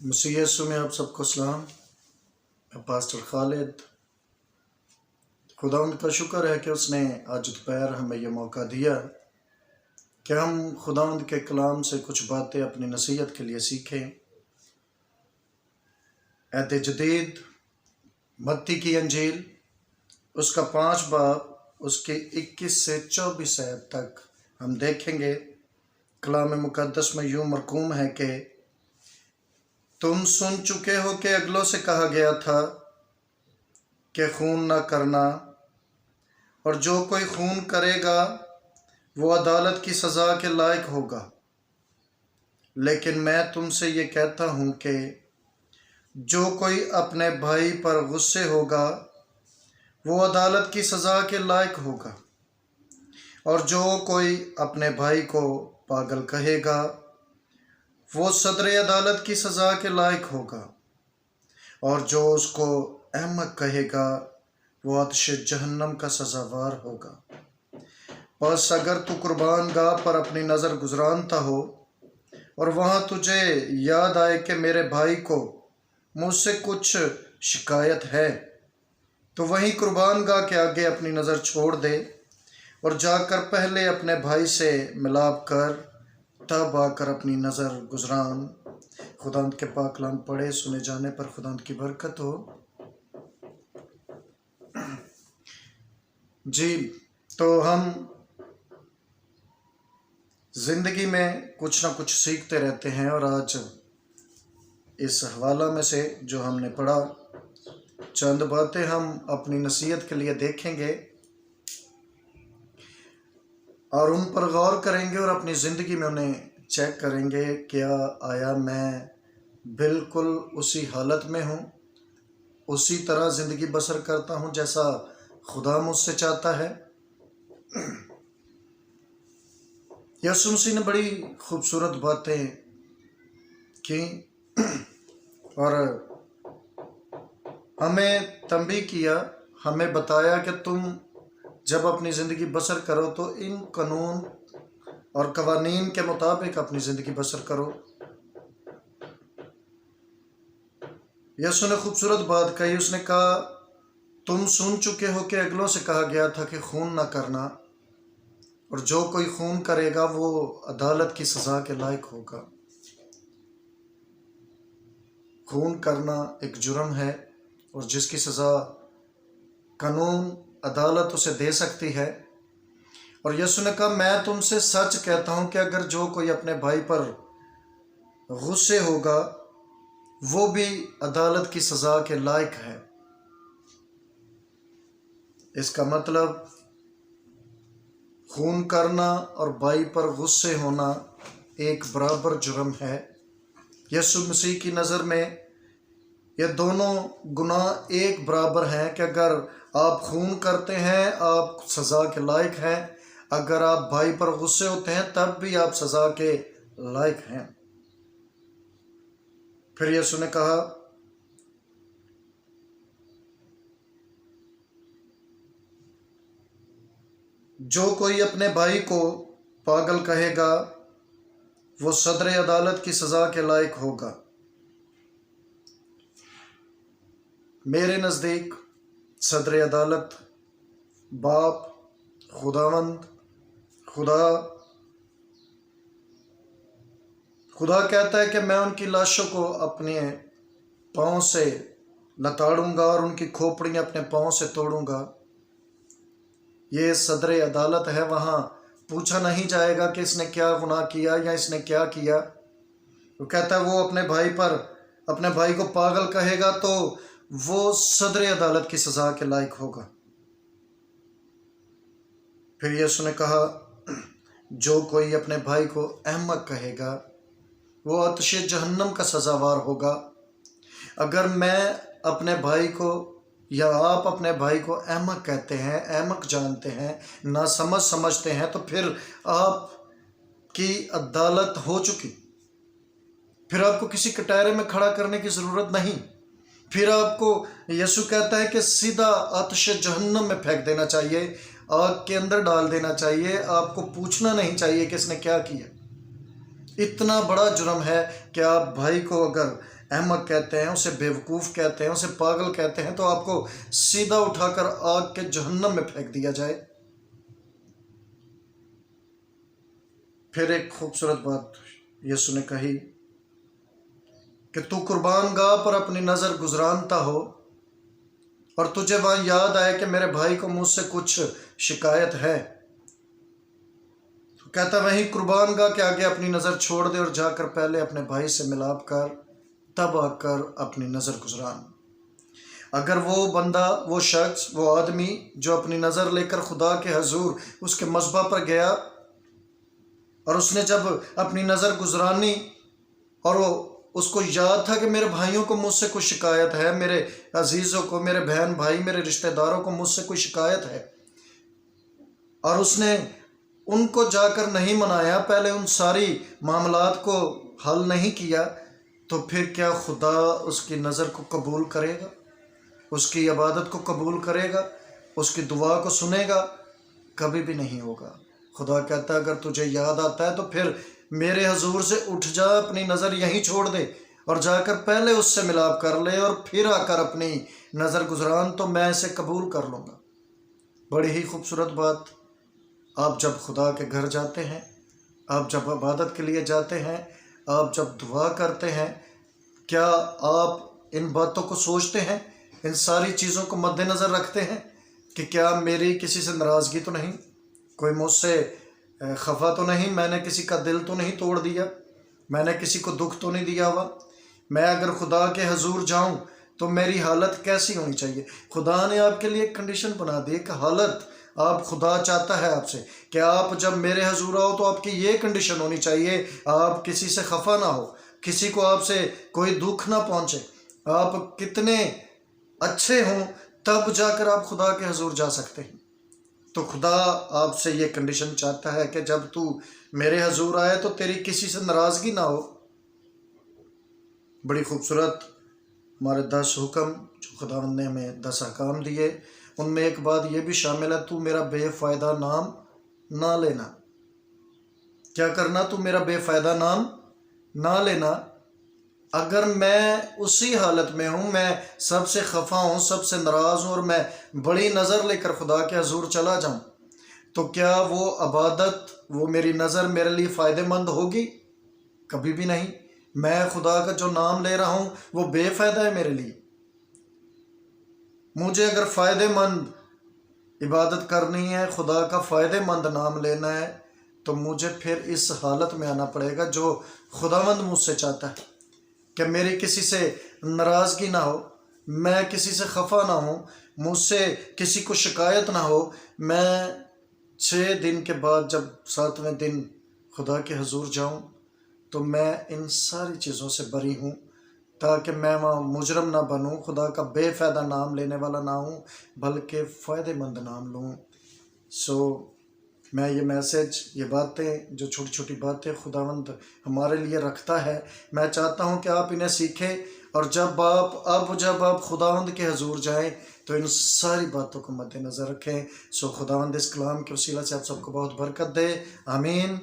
मसीह यीशु में आप सबको सलाम। मैं पास्टर खालिद। खुदावंद का शुक्र है कि उसने आज दोपहर हमें यह मौका दिया कि हम खुदावंद के कलाम से कुछ बातें अपनी नसीहत के लिए सीखें। अहद जदीद मत्ती की अंजील उसका 5 बाब उसके 21 से 24 आयत तक हम देखेंगे। कलाम मुकद्दस में यूं मरकूम है कि तुम सुन चुके हो कि अगलों से कहा गया था कि खून न करना, और जो कोई खून करेगा वो अदालत की सज़ा के लायक होगा। लेकिन मैं तुमसे ये कहता हूँ कि जो कोई अपने भाई पर गुस्से होगा वो अदालत की सज़ा के लायक होगा, और जो कोई अपने भाई को पागल कहेगा वो सदर अदालत की सज़ा के लायक होगा, और जो उसको अहमक कहेगा वो आतिश जहन्नम का सज़ावार होगा। बस अगर तू कुर्बान गाह पर अपनी नज़र गुजरानता हो और वहाँ तुझे याद आए कि मेरे भाई को मुझसे कुछ शिकायत है, तो वहीं कुर्बान गाह के आगे अपनी नज़र छोड़ दे और जाकर पहले अपने भाई से मिलाप कर, तब आकर अपनी नज़र गुजरान। खुदावंद के पाक कलाम पढ़े सुने जाने पर खुदावंद की बरकत हो। जी, तो हम ज़िंदगी में कुछ ना कुछ सीखते रहते हैं, और आज इस हवाला में से जो हमने पढ़ा चंद बातें हम अपनी नसीहत के लिए देखेंगे और उन पर गौर करेंगे और अपनी ज़िंदगी में उन्हें चेक करेंगे। क्या आया मैं बिल्कुल उसी हालत में हूँ, उसी तरह ज़िंदगी बसर करता हूँ जैसा खुदा मुझसे चाहता है। यीशु मसीह ने बड़ी खूबसूरत बातें की और हमें तंबीह किया, हमें बताया कि तुम जब अपनी ज़िंदगी बसर करो तो इन कानून और कवानीन के मुताबिक अपनी ज़िंदगी बसर करो। यीशु ने खूबसूरत बात कही। उसने कहा तुम सुन चुके हो कि अगलों से कहा गया था कि खून ना करना, और जो कोई खून करेगा वो अदालत की सज़ा के लायक होगा। खून करना एक जुर्म है और जिसकी सज़ा कानून अदालत उसे दे सकती है। और यीशु ने कहा मैं तुमसे सच कहता हूँ कि अगर जो कोई अपने भाई पर गुस्से होगा वो भी अदालत की सज़ा के लायक है। इसका मतलब खून करना और भाई पर गुस्से होना एक बराबर जुर्म है। यीशु मसीह की नज़र में ये दोनों गुनाह एक बराबर हैं कि अगर आप खून करते हैं आप सज़ा के लायक हैं, अगर आप भाई पर गुस्से होते हैं तब भी आप सज़ा के लायक हैं। फिर यीशु ने कहा जो कोई अपने भाई को पागल कहेगा वो सदर अदालत की सज़ा के लायक होगा। मेरे नज़दीक सदर अदालत बाप, खुदावंद, खुदा कहता है कि मैं उनकी लाशों को अपने पाँव से लताड़ूंगा और उनकी खोपड़ियाँ अपने पाँव से तोड़ूंगा। ये सदर अदालत है, वहाँ पूछा नहीं जाएगा कि इसने क्या गुनाह किया या इसने क्या किया। वो कहता है वो अपने भाई को पागल कहेगा तो वो सदर अदालत की सज़ा के लायक होगा। फिर यीशु ने कहा जो कोई अपने भाई को अहमक कहेगा वो आतिश जहन्नम का सज़ावार होगा। अगर मैं अपने भाई को या आप अपने भाई को अहमक कहते हैं, अहमक जानते हैं, ना समझते हैं, तो फिर आपकी अदालत हो चुकी। फिर आपको किसी कटहरे में खड़ा करने की ज़रूरत नहीं। फिर आपको यीशु कहता है कि सीधा आतिश जहन्नम में फेंक देना चाहिए, आग के अंदर डाल देना चाहिए। आपको पूछना नहीं चाहिए कि इसने क्या किया। इतना बड़ा जुर्म है कि आप भाई को अगर अहमक कहते हैं, उसे बेवकूफ़ कहते हैं, उसे पागल कहते हैं, तो आपको सीधा उठाकर आग के जहन्नम में फेंक दिया जाए। फिर एक खूबसूरत बात यीशु ने कही कि तू कुर्बान गाह पर अपनी नज़र गुजरानता हो और तुझे वहाँ याद आए कि मेरे भाई को मुझसे कुछ शिकायत है, तो कहता वहीं कुर्बान गाह के आगे अपनी नज़र छोड़ दे और जाकर पहले अपने भाई से मिलाप कर, तब आकर अपनी नज़र गुजरान। अगर वो बंदा, वो शख्स, वो आदमी जो अपनी नज़र लेकर खुदा के हजूर उसके मज़बा पर गया और उसने जब अपनी नज़र गुजरानी और वो उसको याद था कि मेरे भाइयों को मुझसे कुछ शिकायत है, मेरे अजीज़ों को, मेरे बहन भाई, मेरे रिश्तेदारों को मुझसे कोई शिकायत है, और उसने उनको जाकर नहीं मनाया, पहले उन सारी मामलात को हल नहीं किया, तो फिर क्या खुदा उसकी नज़र को कबूल करेगा, उसकी इबादत को कबूल करेगा, उसकी दुआ को सुनेगा? कभी भी नहीं होगा। खुदा कहता है अगर तुझे याद आता है तो फिर मेरे हजूर से उठ जा, अपनी नज़र यहीं छोड़ दे और जाकर पहले उससे मिलाप कर ले और फिर आकर अपनी नज़र गुजरान, तो मैं इसे कबूल कर लूँगा। बड़ी ही खूबसूरत बात। आप जब खुदा के घर जाते हैं, आप जब इबादत के लिए जाते हैं, आप जब दुआ करते हैं, क्या आप इन बातों को सोचते हैं, इन सारी चीज़ों को मद्देनज़र रखते हैं कि क्या मेरी किसी से नाराज़गी तो नहीं, कोई मुझसे खफा तो नहीं, मैंने किसी का दिल तो नहीं तोड़ दिया, मैंने किसी को दुख तो नहीं दिया हुआ? मैं अगर खुदा के हजूर जाऊं तो मेरी हालत कैसी होनी चाहिए? खुदा ने आपके लिए एक कंडीशन बना दी, एक हालत आप, खुदा चाहता है आपसे कि आप जब मेरे हजूर आओ तो आपकी ये कंडीशन होनी चाहिए, आप किसी से खफा ना हो, किसी को आपसे कोई दुख ना पहुँचे, आप कितने अच्छे हों तब जाकर आप खुदा के हजूर जा सकते हैं। तो खुदा आपसे ये कंडीशन चाहता है कि जब तू मेरे हजूर आए तो तेरी किसी से नाराज़गी ना हो। बड़ी खूबसूरत हमारे 10 हुक्म जो खुदावंद ने हमें 10 अहकाम दिए, उनमें एक बात ये भी शामिल है, तू मेरा बेफ़ायदा नाम ना लेना। क्या करना? तू मेरा बेफ़ायदा नाम ना लेना। अगर मैं उसी हालत में हूँ, मैं सबसे खफा हूँ, सबसे नाराज़ हूँ और मैं बड़ी नज़र लेकर खुदा के हजूर चला जाऊँ, तो क्या वो इबादत, वो मेरी नज़र मेरे लिए फ़ायदेमंद होगी? कभी भी नहीं। मैं खुदा का जो नाम ले रहा हूँ वो बेफ़ायदा है मेरे लिए। मुझे अगर फ़ायदेमंद इबादत करनी है, खुदा का फ़ायदेमंद नाम लेना है, तो मुझे फिर इस हालत में आना पड़ेगा जो खुदावंद मुझसे चाहता है कि मेरी किसी से नाराज़गी ना हो, मैं किसी से खफा ना हूँ, मुझसे किसी को शिकायत ना हो। मैं 6 दिन के बाद जब 7वें दिन खुदा के हजूर जाऊँ तो मैं इन सारी चीज़ों से बरी हूँ, ताकि मैं वहाँ मुजरम ना बनूँ, खुदा का बेफ़ायदा नाम लेने वाला ना हूँ, बल्कि फ़ायदेमंद नाम लूँ। मैं ये मैसेज, ये बातें, जो छोटी छोटी बातें खुदावंद हमारे लिए रखता है, मैं चाहता हूँ कि आप इन्हें सीखें, और जब आप खुदावंद के हजूर जाएं तो इन सारी बातों को मद्देनज़र रखें। खुदावंद इस कलाम के वसीला से आप सबको बहुत बरकत दे। आमीन।